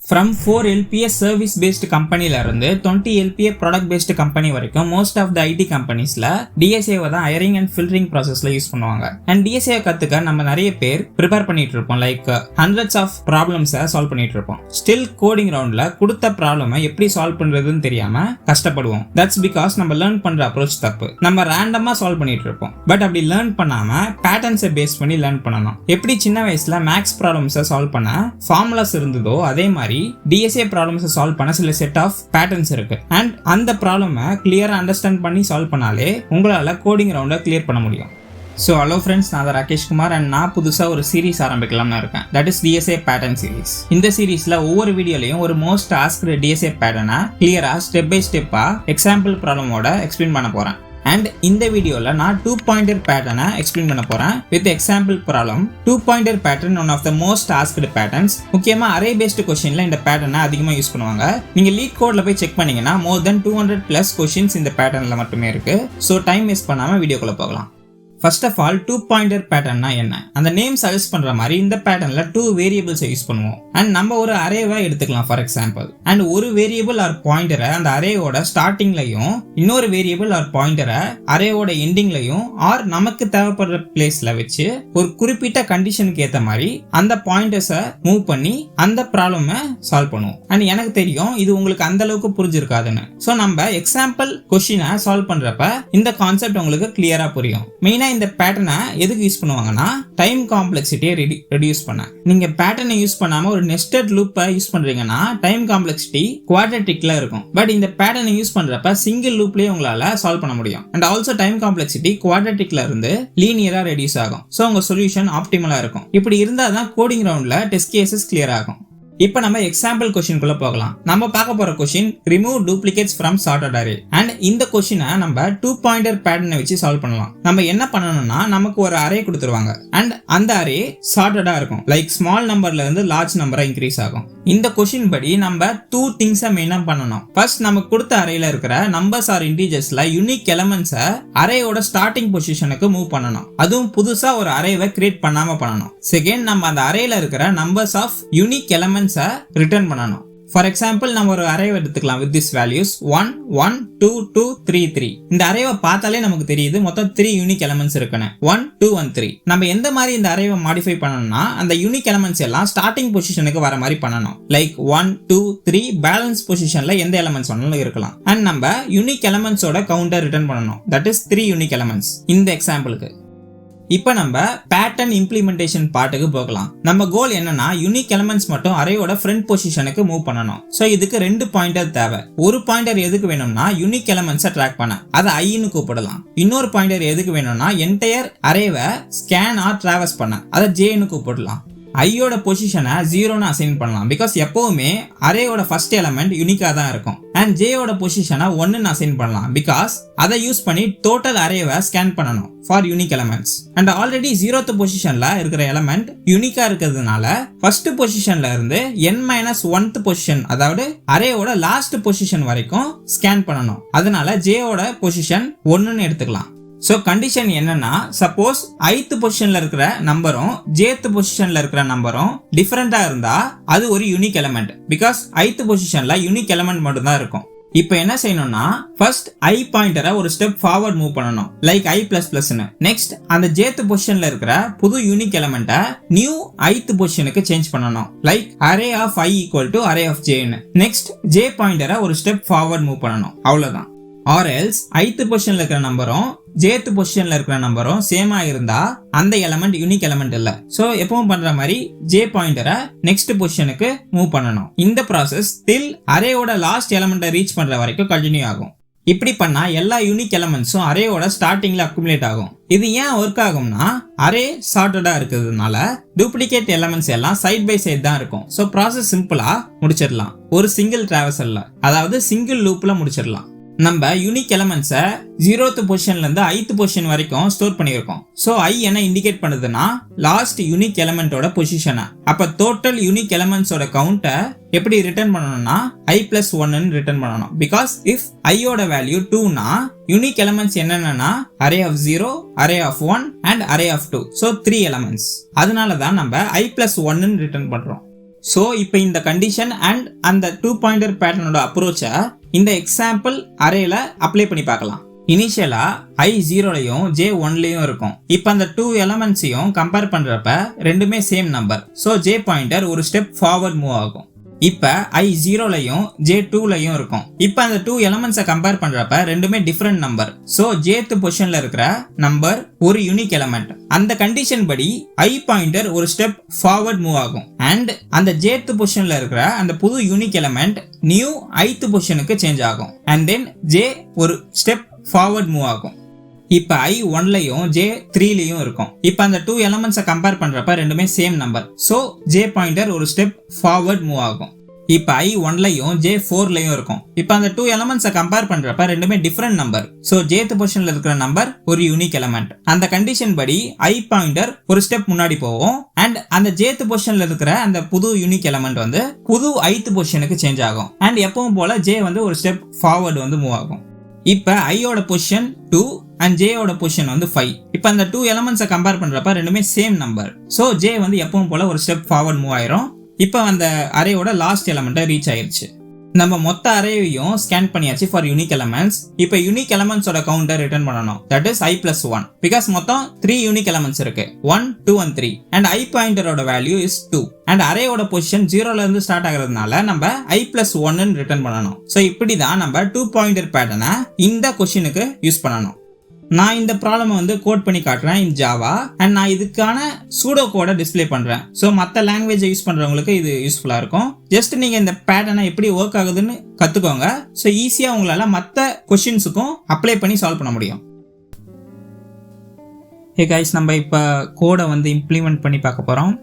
From 4 LPA service based company ல இருந்து 20 LPA product based company வரைக்கும் most of the IT companiesல DSA தான் hiring and filtering processல use பண்ணுவாங்க. And DSA கத்துக்க நம்ம நிறைய பேர் prepare பண்ணிட்டு இருப்போம், like hundreds of problems solve பண்ணிட்டு இருப்போம். Still coding roundல கொடுத்த ப்ராப்ளமை எப்படி சால்வ் பண்றதுன்னு தெரியாம கஷ்டப்படுவோம். That's because நம்ம லேர்ன் பண்ற அப்ரோச் தப்பு. நம்ம ரேண்டமா சால்வ் பண்ணிட்டு இருப்போம். பட் அப்படி லேர்ன் பண்ணாம பேட்டர்ன்ஸை பேஸ் பண்ணி லேர்ன் பண்ணணும். எப்படி சின்ன வயசுல மேக்ஸ் ப்ராப்ளம்ஸை சால்வ் பண்ண ஃபார்முலாஸ் இருந்ததோ அதே மாதிரி DSA ப்ராப்ளம்ஸ் சால்வ் பண்ண சில செட் ஆஃப் பேட்டர்ன்ஸ் இருக்கு. அண்ட் அந்த ப்ராப்ளமை கிளியரா அண்டர்ஸ்டாண்ட் பண்ணி சால்வ் பண்ணாலே உங்களால கோடிங் ரவுண்டை கிளியர் பண்ண முடியும். ஸோ ஹலோ ஃப்ரெண்ட்ஸ், நான் ராகேஷ் குமார் அண்ட் நான் புதுசாக ஒரு சீரிஸ் ஆரம்பிக்கலாம்னு இருக்கேன். That is DSA pattern series. இந்த சீரீஸ்ல ஒவ்வொரு வீடியோலையும் ஒரு மோஸ்ட் ஆஸ்க்டு DSA பேட்டர்னை கிளியரா ஸ்டெப் பை ஸ்டெப்பா எக்ஸாம்பிள் ப்ராப்ளமோட எக்ஸ்பிளைன் பண்ண போறேன். அண்ட் இந்த வீடியோல நான் 2-pointer பேட்டர்னை எக்ஸ்பிளைன் பண்ண போறேன் with example problem. 2-pointer pattern one of the most asked patterns. முக்கியமா அரே பேஸ்டு கொஸ்டின்ல இந்த பேட்டர்னை அதிகமா யூஸ் பண்ணுவாங்க. நீங்க லீட் கோட்ல போய் செக் பண்ணீங்கன்னா more than 200+ கொஸ்டின்ஸ் இந்த பேட்டர்ன்ல மட்டுமே இருக்கு. ஸோ டைம் வேஸ்ட் பண்ணாம வீடியோக்குள்ள போகலாம். ஃபர்ஸ்ட் ஆஃப் ஆல் 2-pointer பேட்டர்ன்னா என்ன? அந்த நேம் சஜஸ்ட் பண்ற மாதிரி இந்த பேட்டர்ன்ல 2 வேரியபிள்ஸ் யூஸ் பண்ணுவோம். அண்ட் நம்ம ஒரு அரேவை எடுத்துக்கலாம் ஃபார் எக்ஸாம்பிள். அண்ட் ஒரு வேரியபிள் ஆர் பாயிண்டரை அந்த அரேவோட ஸ்டார்டிங்லையும் இன்னொரு வேரியபிள் ஆர் பாயிண்டரை அரேவோட எண்டிங்லையும் ஆர் நமக்கு தேவைப்படுற பிளேஸ்ல வச்சு ஒரு குறிப்பிட்ட கண்டிஷனுக்கு ஏற்ற மாதிரி அந்த பாயிண்டர்ஸை மூவ் பண்ணி அந்த ப்ராப்ளமை சால்வ் பண்ணுவோம். அண்ட் எனக்கு தெரியும் இது உங்களுக்கு அந்த அளவுக்கு புரிஞ்சிருக்காதுன்னு. ஸோ நம்ம எக்ஸாம்பிள் கொஸ்டினை சால்வ் பண்றப்ப இந்த கான்செப்ட் உங்களுக்கு கிளியரா புரியும். மெயினா இந்த பேட்டர்னை எதுக்கு யூஸ் பண்ணுவாங்கன்னா டைம் காம்ப்ளெக்சிட்டியை ரெடியூஸ் பண்ண. நீங்க பேட்டர்னை யூஸ் பண்ணாம ஒரு நெஸ்டட் லூப்பை யூஸ் பண்றீங்கன்னா டைம் காம்ப்ளெக்சிட்டி குவாட்ரட்டிக்ல இருக்கும். பட் இந்த பேட்டர்னை யூஸ் பண்றப்ப சிங்கிள் லூப்லயே உங்களால சால்வ் பண்ண முடியும். அண்ட் ஆல்சோ டைம் காம்ப்ளெக்சிட்டி குவாட்ரட்டிக்ல இருந்து லீனியரா ரெடியூஸ் ஆகும். ஸோ உங்க சொல்யூஷன் ஆப்டிமலா இருக்கும். இப்படி இருந்தா தான் கோடிங் ரவுண்ட்ல டெஸ்ட் கேசஸ் கிளியர் ஆகும். இப்போ நம்ம எக்ஸாம்பிள் கொஸ்டின்குள்ள போகலாம். நம்ம பார்க்க போற question remove duplicates from sorted array. And இந்த கொஸ்டினை நம்ம 2-pointer பேட்டர்னை வச்சு சால்வ் பண்ணலாம். நம்ம என்ன பண்ணணும்னா நமக்கு ஒரு அரே கொடுத்துருவாங்க. அண்ட் அந்த அரே சார்ட்டடா இருக்கும். லைக் ஸ்மால் நம்பர்ல இருந்து லார்ஜ் நம்பரா இன்க்ரீஸ் ஆகும். இந்த கொஸ்டின் படி நம்ம 2 திங்ஸை மெயினா பண்ணணும். ஃபர்ஸ்ட் நமக்கு கொடுத்த அரேல இருக்கிற நம்பர்ஸ் ஆர் இன்டிஜர்ஸ்ல யூனிக் எலமெண்ட்ஸை அரேயோட ஸ்டார்டிங் பொசிஷனுக்கு மூவ் பண்ணணும். அதுவும் புதுசா ஒரு அரேவை கிரியேட் பண்ணாம பண்ணணும். செகண்ட், நம்ம அந்த அரேல இருக்கிற நம்பர்ஸ் ஆஃப் யூனிக் எலமெண்ட்ஸை ரிட்டர்ன் பண்ணணும். ஃபார் எக்ஸாம்பிள் நம்ம ஒரு அரேவை எடுத்துக்கலாம் வித் திஸ் வேல்யூஸ் 1 1 2 2 3 3. இந்த அரேவை பார்த்தாலே நமக்கு தெரியுது மொத்தம் 3 யூனிக் எலமெண்ட்ஸ் இருக்குன்னு. 1 2 1 3. நம்ம எந்த மாதிரி இந்த அரேவை மாடிஃபை பண்ணணும்னா அந்த யூனிக் எலமெண்ட்ஸ் எல்லாம் ஸ்டார்டிங் பொசிஷனுக்கு வர மாதிரி பண்ணணும். லைக் 1 2 3 பேலன்ஸ் பொசிஷன்ல எந்த எலமெண்ட்ஸ் வேணாலும் இருக்கலாம். அண்ட் நம்ம யூனிக் எலமெண்ட்ஸோட கவுண்டர் ரிட்டர்ன் பண்ணணும். தட் இஸ் 3 யூனிக் எலமெண்ட்ஸ் இந்த எக்ஸாம்பிளுக்கு. இப்போ நம்ம பேட்டர்ன் இம்ப்ளிமெண்டேஷன் பார்ட்டுக்கு போகலாம். நம்ம கோல் என்னன்னா யூனிக் எலமெண்ட்ஸ் மட்டும் அரேயோட ஃப்ரண்ட் பொசிஷனுக்கு மூவ் பண்ணணும். சோ இதுக்கு 2 பாயிண்டர் தேவை. ஒரு பாயிண்டர் எதுக்கு வேணும்னா யூனிக் எலமெண்ட்ஸை ட்ராக் பண்ண, அதை ஐன்னு கூப்பிடலாம். இன்னொரு பாயிண்டர் எதுக்கு வேணும்னா என்டையர் அரேவை ஸ்கேன் ஆர் டிராவர்ஸ் பண்ண, அதை ஜேன்னு கூப்பிடலாம். ஐயோட பொசிஷனை 0ன்னு அசைன் பண்ணலாம். பிகாஸ் எப்பவுமே அரேயோட ஃபர்ஸ்ட் எலமெண்ட் யூனிக்கா தான் இருக்கும். அண்ட் ஜேயோட பொசிஷனை 1ன்னு அசைன் பண்ணலாம். பிகாஸ் அதை யூஸ் பண்ணி டோட்டல் அரேவை ஸ்கேன் பண்ணணும் for unique elements. And already 0th பொசிஷன்ல இருக்கிற எலமெண்ட் யூனிக்கா இருக்கிறதுனால ஃபர்ஸ்ட் பொசிஷன்ல இருந்து n-1th பொசிஷன், அதாவது அரேயோட லாஸ்ட் பொசிஷன் வரைக்கும் ஸ்கேன் பண்ணணும். அதனால ஜேயோட பொசிஷன் 1ன்னு எடுத்துக்கலாம். சோ கண்டிஷன் என்னன்னா, சப்போஸ் ith பொசிஷன்ல இருக்கிற நம்பரும் jth பொசிஷன்ல இருக்கிற நம்பரும் டிஃபரெண்டா இருந்தா அது ஒரு யூனிக் எலமெண்ட். பிகாஸ் ith பொசிஷன்ல யூனிக் எலமெண்ட் மட்டும் தான் இருக்கும். இப்போ என்ன செய்யணும்னா ஃபர்ஸ்ட் i பாயிண்டரை ஒரு ஸ்டெப் ஃபார்வர்ட் மூவ் பண்ணணும், லைக் i++ன்னு. நெக்ஸ்ட் அந்த jth பொசிஷன்ல இருக்கிற புது யூனிக் எலமெண்ட்டை நியூ ith பொசிஷனுக்கு சேஞ்ச் பண்ணணும், like array of i = array of jன்னு. நெக்ஸ்ட் j பாயிண்டரை ஒரு ஸ்டெப் ஃபார்வர்ட் மூவ் பண்ணணும். அவ்வளவுதான். ஆர் எல்ஸ் ith பொசிஷன்ல இருக்கிற நம்பரும் jth பொசிஷன்ல இருக்கிற நம்பரும் சேமா இருந்தா அந்த எலமெண்ட் யூனிக் எலமெண்ட் இல்ல. சோ எப்பவும் பண்ற மாதிரி j பாயிண்டரை நெக்ஸ்ட் பொசிஷனுக்கு மூவ் பண்ணணும். இந்த ப்ராசஸ் டில் அரேயோட லாஸ்ட் எலமெண்ட்டை ரீச் பண்ற வரைக்கும் கண்டினியூ ஆகும். இப்படி பண்ணா எல்லா யூனிக் எலமெண்ட்ஸும் அரேயோட ஸ்டார்டிங்ல அக்குமுலேட் ஆகும். இது ஏன் ஒர்க் ஆகும்னா அரே சார்ட்டடா இருக்கிறதுனால டூப்ளிகேட் எலமெண்ட்ஸ் எல்லாம் சைட் பை சைட் தான் இருக்கும். சோ ப்ராசஸ் சிம்பிளா முடிச்சிடலாம் ஒரு சிங்கிள் டிராவர்சல்ல, அதாவது சிங்கிள் லூப்ல முடிச்சிடலாம். நம்ம யூனிக் எலமெண்ட்ஸை 0th பொசிஷன்ல இருந்து ith பொசிஷன் வரைக்கும் ஸ்டோர் பண்ணியிருக்கோம். சோ ஐ என்ன இண்டிகேட் பண்ணுதுன்னா லாஸ்ட் யூனிக் எலமெண்டோட பொசிஷனை. அப்ப டோட்டல் யூனிக் எலமெண்ட்ஸோட கவுண்ட்டை எப்படி ரிட்டர்ன் பண்ணணும்னா i+1ன்னு ரிட்டர்ன் பண்ணணும். பிகாஸ் இஃப் ஐயோட வேல்யூ 2னா யூனிக் எலமெண்ட்ஸ் என்னென்னா array of 0, array of 1 and array of 2. So 3 elements. அதனால தான் நம்ம i+1ன்னு ரிட்டர்ன் பண்றோம். ஸோ இப்போ இந்த கண்டிஷன் அண்ட் அந்த 2 பாயிண்டர் பேட்டர்னோட அப்ரோச்சை இந்த எக்ஸாம்பிள் அரேல அப்ளை பண்ணி பார்க்கலாம். இனிஷியலா I 0லையும் J 1லையும் இருக்கும். இப்போ அந்த 2 எலமெண்ட்ஸையும் கம்பேர் பண்றப்ப ரெண்டுமே same number. So J pointer ஒரு ஸ்டெப் ஃபார்வர்ட் மூவ் ஆகும். இப்போ I 0லையும் J 2லையும் இருக்கும். இப்போ அந்த 2 எலமெண்ட்ஸை கம்பேர் பண்றப்ப ரெண்டுமே டிஃப்ரெண்ட் நம்பர். ஸோ Jth பொசிஷன்ல இருக்கிற நம்பர் ஒரு யூனிக் எலமெண்ட். அந்த கண்டிஷன் படி I பாயிண்டர் ஒரு ஸ்டெப் ஃபார்வர்ட் மூவ் ஆகும். அண்ட் அந்த Jth பொசிஷன்ல இருக்கிற அந்த புது யூனிக் எலமெண்ட் நியூ ith பொசிஷனுக்கு சேஞ்ச் ஆகும். அண்ட் தென் J ஒரு ஸ்டெப் ஃபார்வர்ட் மூவ் ஆகும். இப்போ I 1லையும் J 3லையும் இருக்கும். இப்போ அந்த 2 எலமெண்ட்ஸை கம்பேர் பண்றப்ப ரெண்டுமே same number. So J pointer ஒரு ஸ்டெப் ஃபார்வர்ட் மூவ் ஆகும். இப்போ I 1லையும் J 4லையும் இருக்கும். இப்போ அந்த 2 எலமெண்ட்ஸை கம்பேர் பண்றப்ப ரெண்டுமே டிஃப்ரெண்ட் நம்பர். ஸோ Jth பொசிஷன்ல இருக்கிற நம்பர் ஒரு யூனிக் எலமெண்ட். அந்த கண்டிஷன் படி I பாயிண்டர் ஒரு ஸ்டெப் முன்னாடி போகும். அண்ட் அந்த Jth பொசிஷன்ல இருக்கிற அந்த புது யூனிக் எலமெண்ட் வந்து புது ith பொசிஷனுக்கு சேஞ்ச் ஆகும். அண்ட் எப்பவும் போல J வந்து ஒரு ஸ்டெப் ஃபார்வர்டு வந்து மூவ் ஆகும். இப்போ ஐயோட பொசிஷன் 2 அண்ட் ஜேயோட பொசிஷன் வந்து 5. இப்போ அந்த 2 எலமெண்ட்ஸை கம்பேர் பண்றப்ப ரெண்டுமே சேம் நம்பர். ஸோ J வந்து எப்பவும் போல ஒரு ஸ்டெப் ஃபார்வர்ட் மூவ் ஆயிரும். இப்போ அந்த அரேயோட லாஸ்ட் எலமெண்ட்டை ரீச் ஆயிருச்சு. நம்ம மொத்த அரேவையும் ஸ்கேன் பண்ணியாச்சு ஃபார் யூனிக் எலமெண்ட்ஸ். இப்போ யூனிக் எலமெண்ட்ஸோட கவுண்டை ரிட்டர்ன் பண்ணணும். That is I+1. பிகாஸ் மொத்தம் 3 யூனிக் எலமெண்ட்ஸ் இருக்கு. 1, 2 and 3. அண்ட் I பாயிண்டரோட வேல்யூ இஸ் 2. அண்ட் அரேயோட பொசிஷன் 0ல இருந்து ஸ்டார்ட் ஆகிறதுனால நம்ம I+1 ரிட்டர்ன் பண்ணணும். ஸோ இப்படி தான் நம்ம 2 பாயிண்டர் பேட்டர்னை இந்த கொஸ்டினுக்கு யூஸ் பண்ணணும். நான் இந்த ப்ராப்ளம் வந்து கோட் பண்ணி காட்டுறேன் இன் ஜாவா. அண்ட் நான் இதுக்கான சூடோ கோடை டிஸ்பிளே பண்றேன். ஸோ மற்ற லாங்குவேஜை யூஸ் பண்றவங்களுக்கு இது யூஸ்ஃபுல்லா இருக்கும். ஜஸ்ட் நீங்க இந்த பேட்டர்னை எப்படி ஒர்க் ஆகுதுன்னு கத்துக்கோங்க. ஸோ ஈஸியா உங்களால மற்ற கொஸ்டின்ஸுக்கும் அப்ளை பண்ணி சால்வ் பண்ண முடியும். ஹே கைஸ், நம்ம இப்போ கோடை வந்து இம்ப்ளிமெண்ட் பண்ணி பார்க்க போறோம்.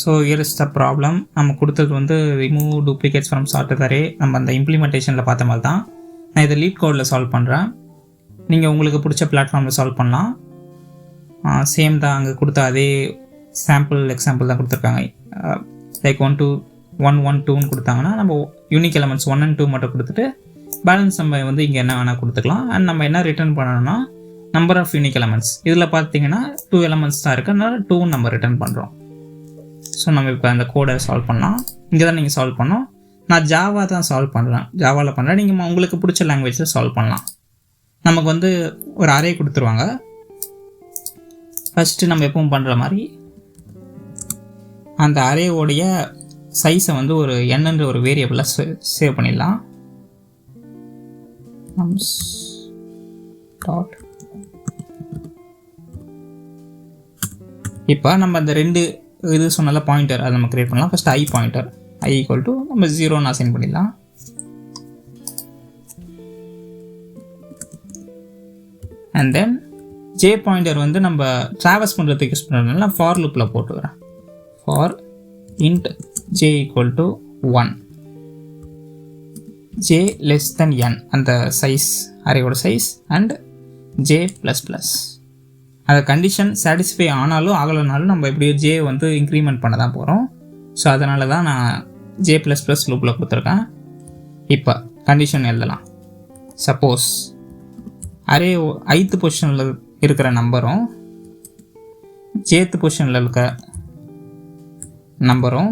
So here is the problem. நம்ம கொடுத்தது வந்து remove duplicates from sorted array. நம்ம அந்த இம்ப்ளிமெண்டேஷனில் பார்த்த மாதிரி தான் நான் இதை லீட் கோடில் சால்வ் பண்ணுறேன். நீங்கள் உங்களுக்கு பிடிச்ச பிளாட்ஃபார்மில் சால்வ் பண்ணலாம். சேம் தான், அங்கே கொடுத்த அதே எக்ஸாம்பிள் தான் கொடுத்துருக்காங்க. லைக் 1 2 1 1 2ன்னு கொடுத்தாங்கன்னா நம்ம யூனிக் எலமெண்ட்ஸ் 1 and 2 மட்டும் கொடுத்துட்டு பேலன்ஸ் நம்ம வந்து இங்கே என்ன வேணால் கொடுத்துக்கலாம். அண்ட் நம்ம என்ன ரிட்டர்ன் பண்ணணும்னா நம்பர் ஆஃப் யூனிக் எலமெண்ட்ஸ். இதில் பார்த்தீங்கன்னா 2 எலமெண்ட்ஸ் தான் இருக்குது, அதனால 2 நம்ம ரிட்டர்ன் பண்ணுறோம். ஸோ நம்ம இப்போ அந்த கோடை சால்வ் பண்ணலாம். இங்கே தான் நீங்கள் சால்வ் பண்ணோம். நான் ஜாவா தான் சால்வ் பண்ணுறேன், ஜாவாவில் பண்ணுறேன். நீங்கள் உங்களுக்கு பிடிச்ச லாங்குவேஜில் சால்வ் பண்ணலாம். நமக்கு வந்து ஒரு அரே கொடுத்துருவாங்க. ஃபஸ்ட்டு நம்ம எப்பவும் பண்ணுற மாதிரி அந்த அரேவோடைய சைஸை வந்து ஒரு என்னன்ற ஒரு வேரியபிளில் சேவ் பண்ணிடலாம். இப்போ நம்ம அந்த 2 இது சொன்னால பாயிண்டர் அதை நம்ம கிரியேட் பண்ணலாம். ஃபஸ்ட் I பாயிண்டர் I = நம்ம 0ன்னு அசைன் பண்ணிடலாம். அண்ட் தென் J பாயிண்டர் வந்து நம்ம ட்ராவர்ஸ் பண்ணுறதுக்கு யூஸ் பண்ணுறதுனால ஃபார் லூப்பில் போட்டுக்கிறேன். For int J = 1, J less than n அந்த சைஸ் அரேயோட சைஸ் அண்ட் J++. அந்த கண்டிஷன் சாட்டிஸ்ஃபை ஆனாலும் ஆகலைனாலும் நம்ம எப்படியோ J வந்து இன்க்ரிமெண்ட் பண்ண தான் போகிறோம். ஸோ அதனால தான் நான் J++ லூப்பில் கொடுத்துருக்கேன். இப்போ கண்டிஷன் எழுதலாம். சப்போஸ் அரே ith பொசிஷனில் இருக்கிற நம்பரும் jth பொசிஷனில் இருக்கிற நம்பரும்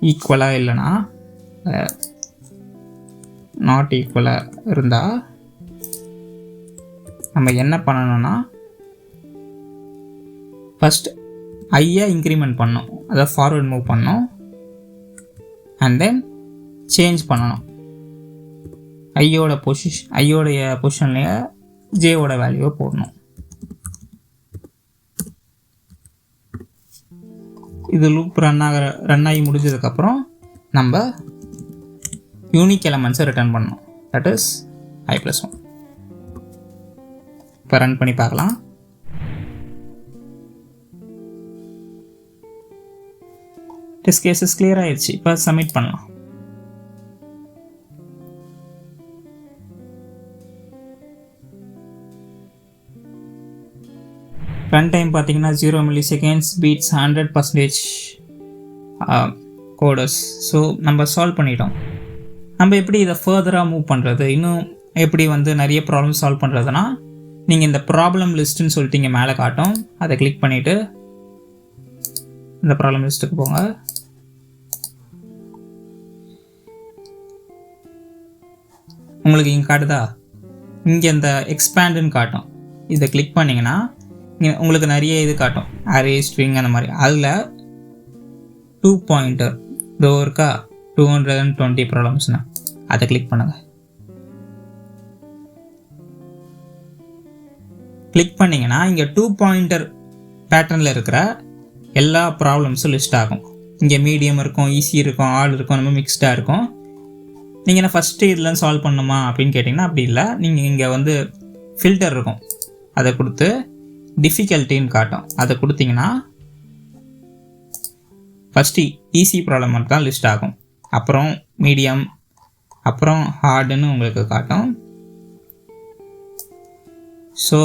ஈக்குவலாக இல்லைன்னா நாட் ஈக்குவலாக இருந்தால் நம்ம என்ன பண்ணணும்னா ஃபஸ்ட் ஐயை இன்க்ரிமெண்ட் பண்ணணும், அதை ஃபார்வர்ட் மூவ் பண்ணணும். அண்ட் தென் சேஞ்ச் பண்ணணும். ஐயோடைய பொசிஷன்லேயே ஜேவோட வேல்யூவை போடணும். இது லூப் ரன் ஆகி முடிஞ்சதுக்கப்புறம் நம்ம யூனிக் எலமெண்ட்ஸை ரிட்டர்ன் பண்ணணும். That is I+1. இப்போ ரன் பண்ணி பார்க்கலாம். டெஸ்ட் கேஸஸ் கிளியர் ஆயிடுச்சு. இப்போ சப்மிட் பண்ணலாம். ரன் டைம் பார்த்தீங்கன்னா 0 milliseconds பீட்ஸ் 100% கோடஸ். ஸோ நம்ம சால்வ் பண்ணிட்டோம். நம்ம எப்படி இதை ஃபர்தராக மூவ் பண்ணுறது, இன்னும் எப்படி வந்து நிறைய ப்ராப்ளம் சால்வ் பண்ணுறதுனா நீங்கள் இந்த ப்ராப்ளம் லிஸ்ட்டுன்னு சொல்லிட்டு இங்கே மேலே காட்டும், அதை கிளிக் பண்ணிவிட்டு இந்த ப்ராப்ளம் லிஸ்ட்டுக்கு போங்க. உங்களுக்கு இங்கே காட்டுதா, இங்கே இந்த எக்ஸ்பேண்டுன்னு காட்டும். இதை கிளிக் பண்ணிங்கன்னா இங்கே உங்களுக்கு நிறைய இது காட்டும், அரே, ஸ்ட்ரிங் அந்த மாதிரி. அதில் 2 பாயிண்டர் இதோ இருக்கா, 220 ப்ராப்ளம்ஸ்னா அதை கிளிக் பண்ணுங்கள். கிளிக் பண்ணிங்கன்னா இங்கே 2 பாயிண்டர் பேட்டர்னில் இருக்கிற எல்லா ப்ராப்ளம்ஸும் லிஸ்ட் ஆகும். இங்கே மீடியம் இருக்கும், ஈஸி இருக்கும், ஆல் இருக்கும், நம்ம மிக்ஸ்டாக இருக்கும். நீங்கள் என்ன ஃபஸ்ட்டு இதில் சால்வ் பண்ணணுமா அப்படின்னு கேட்டிங்கன்னா அப்படி இல்லை. நீங்கள் இங்கே வந்து ஃபில்டர் இருக்கும், அதை கொடுத்து டிஃபிகல்ட்டின்னு காட்டும். அதை கொடுத்தீங்கன்னா ஃபஸ்ட்டு ஈஸி ப்ராப்ளம் மட்டும் தான் லிஸ்ட் ஆகும். அப்புறம் மீடியம், அப்புறம் ஹார்டுன்னு உங்களுக்கு காட்டும். ஸோ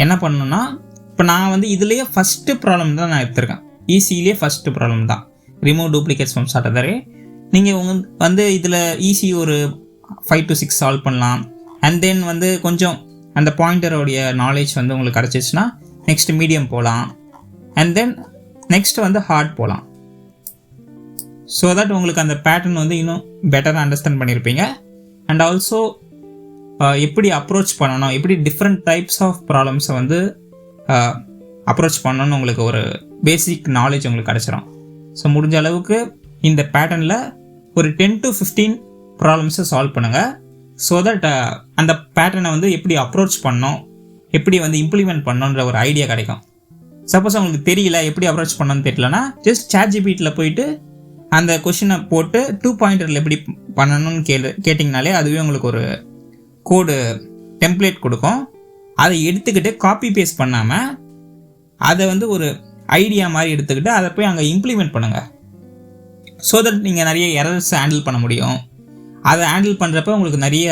என்ன பண்ணணும்னா, இப்போ நான் வந்து இதுலேயே ஃபஸ்ட்டு ப்ராப்ளம் தான் நான் எடுத்திருக்கேன். ஈஸியிலே ஃபஸ்ட்டு ப்ராப்ளம் தான், remove duplicates from start array. நீங்கள் வந்து இதில் ஈஸி ஒரு 5 to 6 சால்வ் பண்ணலாம். அண்ட் தென் வந்து கொஞ்சம் அந்த பாயிண்டரோடைய நாலேஜ் வந்து உங்களுக்கு கிடச்சிச்சுன்னா நெக்ஸ்ட் மீடியம் போகலாம். அண்ட் தென் நெக்ஸ்ட் வந்து ஹார்ட் போகலாம். ஸோ தட் உங்களுக்கு அந்த பேட்டர்ன் வந்து இன்னும் பெட்டராக அண்டர்ஸ்டாண்ட் பண்ணியிருப்பீங்க. அண்ட் ஆல்சோ எப்படி அப்ரோச் பண்ணணும், எப்படி டிஃப்ரெண்ட் டைப்ஸ் ஆஃப் ப்ராப்ளம்ஸை வந்து அப்ரோச் பண்ணணும்னு உங்களுக்கு ஒரு பேசிக் நாலேஜ் உங்களுக்கு கிடச்சிரும். ஸோ முடிஞ்ச அளவுக்கு இந்த பேட்டர்னில் ஒரு 10 to 15 ப்ராப்ளம்ஸை சால்வ் பண்ணுங்கள். ஸோ தட் அந்த பேட்டர்னை வந்து எப்படி அப்ரோச் பண்ணணும், எப்படி வந்து இம்ப்ளிமெண்ட் பண்ணணுன்ற ஒரு ஐடியா கிடைக்கும். சப்போஸ் உங்களுக்கு தெரியல, எப்படி அப்ரோச் பண்ணணும்னு தெரியலனா ஜஸ்ட் ChatGPTல போயிட்டு அந்த கொஷினை போட்டு 2 பாயிண்டரில் எப்படி பண்ணணும்னு கேட்டிங்கனாலே அதுவே உங்களுக்கு ஒரு கோடு டெம்ப்ளேட் கொடுக்கும். அதை எடுத்துக்கிட்டு காப்பி பேஸ்ட் பண்ணாமல் அதை வந்து ஒரு ஐடியா மாதிரி எடுத்துக்கிட்டு அதை போய் அங்கே இம்ப்ளிமெண்ட் பண்ணுங்கள். ஸோ தட் நீங்கள் நிறைய எரர்ஸ் ஹேண்டில் பண்ண முடியும். அதை ஹேண்டில் பண்ணுறப்ப உங்களுக்கு நிறைய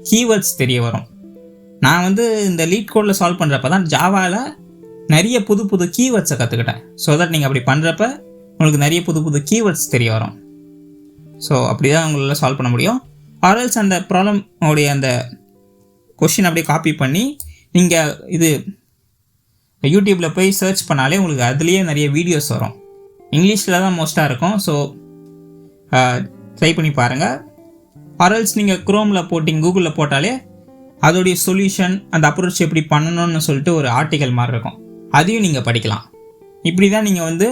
கீவேர்ட்ஸ் தெரிய வரும். நான் வந்து இந்த லீட் கோடில் சால்வ் பண்ணுறப்ப தான் ஜாவாவில் நிறைய புது புது கீவேர்ட்ஸை கற்றுக்கிட்டேன். ஸோ தட் நீங்கள் அப்படி பண்ணுறப்ப உங்களுக்கு நிறைய புது புது கீவேர்ட்ஸ் தெரிய வரும். ஸோ அப்படி தான் உங்களால் சால்வ் பண்ண முடியும். ஆர்எல்ஸ் அந்த ப்ராப்ளம் உடைய அந்த கொஷின் அப்படியே காப்பி பண்ணி நீங்கள் இது யூடியூப்பில் போய் சர்ச் பண்ணாலே உங்களுக்கு அதுலேயே நிறைய வீடியோஸ் வரும். இங்கிலீஷில் தான் மோஸ்ட்டாக இருக்கும். ஸோ ட்ரை பண்ணி பாருங்கள். ஆர்எல்ஸ் நீங்கள் குரோமில் போட்டிங்க, கூகுளில் போட்டாலே அதோடைய சொல்யூஷன், அந்த அப்ரோச் எப்படி பண்ணணும்னு சொல்லிட்டு ஒரு ஆர்டிக்கல் மாதிரி இருக்கும், அதையும் நீங்கள் படிக்கலாம். இப்படி தான் நீங்கள் வந்து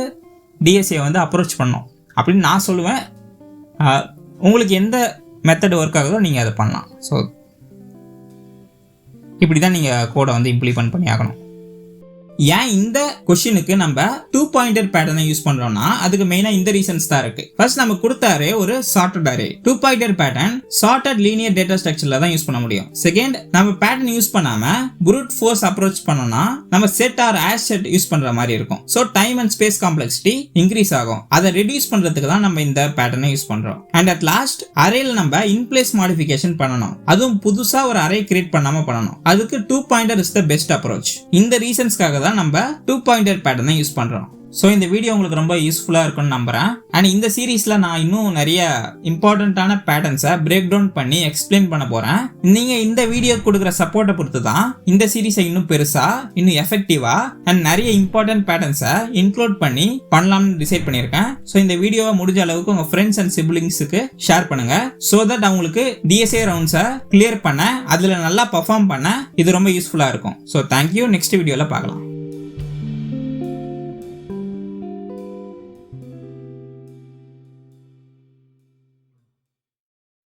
டிஎஸ்ஏ வந்து அப்ரோச் பண்ணணும் அப்படின்னு நான் சொல்லுவேன். உங்களுக்கு எந்த மெத்தட் ஒர்க் ஆகுதோ நீங்கள் அதை பண்ணலாம். ஸோ இப்படி தான் நீங்கள் கோடை வந்து இம்ப்ளிமெண்ட் பண்ணி ஆகணும். ஏன் இந்த கொஸ்டினுக்கு நம்ம 2 பாயிண்டர் பேட்டர்னை யூஸ் பண்றோம்னா அதுக்கு மெயினா இந்த ரீசன்ஸ் தான் இருக்கு. ஃபர்ஸ்ட் நம்ம கொடுத்தாரு ஒரு sorted array. 2 pointer pattern sorted linear data ஸ்ட்ரக்சர்ல தான் யூஸ் பண்ண முடியும். செகண்ட், நம்ம பேட்டர்ன் யூஸ் பண்ணாம brute force அப்ரோச் பண்ணோம்னா நம்ம set or hash set use பண்ற மாதிரி இருக்கும். So time and space complexity increase ஆகும். அதை ரெடியூஸ் பண்றதுக்கு தான் நம்ம இந்த பேட்டர்னை யூஸ் பண்றோம். அண்ட் அட் லாஸ்ட், அரேல நம்ம இன்பிளேஸ் மாடிஃபிகேஷன் பண்ணணும். அதுவும் புதுசா ஒரு அரே கிரியேட் பண்ணாம பண்ணணும். அதுக்கு 2 pointer is the best approach. இந்த ரீசன்ஸ்க்காக தான் நம்ம 2 பாயிண்டர் பேட்டர்னை யூஸ் பண்றோம். ஸோ இந்த வீடியோ உங்களுக்கு ரொம்ப யூஸ்ஃபுல்லாக இருக்கும்னு நம்புறேன். அண்ட் இந்த சீரீஸ்ல நான் இன்னும் நிறைய இம்பார்ட்டன்டான பேட்டர்ன்ஸை பிரேக் டவுன் பண்ணி எக்ஸ்பிளைன் பண்ண போறேன். நீங்க இந்த வீடியோ கொடுக்குற சப்போர்ட்டை பொறுத்து தான் இந்த சீரீஸை இன்னும் பெருசா, இன்னும் எஃபெக்டிவா அண்ட் நிறைய இம்பார்ட்டன்ட் பேட்டர்ன்ஸை இன்க்ளூட் பண்ணி பண்ணலாம்னு டிசைட் பண்ணியிருக்கேன். ஸோ இந்த வீடியோவை முடிஞ்ச அளவுக்கு உங்க ஃப்ரெண்ட்ஸ் அண்ட் சிப்ளிங்ஸுக்கு ஷேர் பண்ணுங்க. ஸோ தட் அவங்களுக்கு டிஎஸ்ஏ ரவுண்ட்ஸை கிளியர் பண்ண, அதுல நல்லா பர்ஃபார்ம் பண்ண இது ரொம்ப யூஸ்ஃபுல்லா இருக்கும். So thank you. நெக்ஸ்ட் வீடியோல பார்க்கலாம்.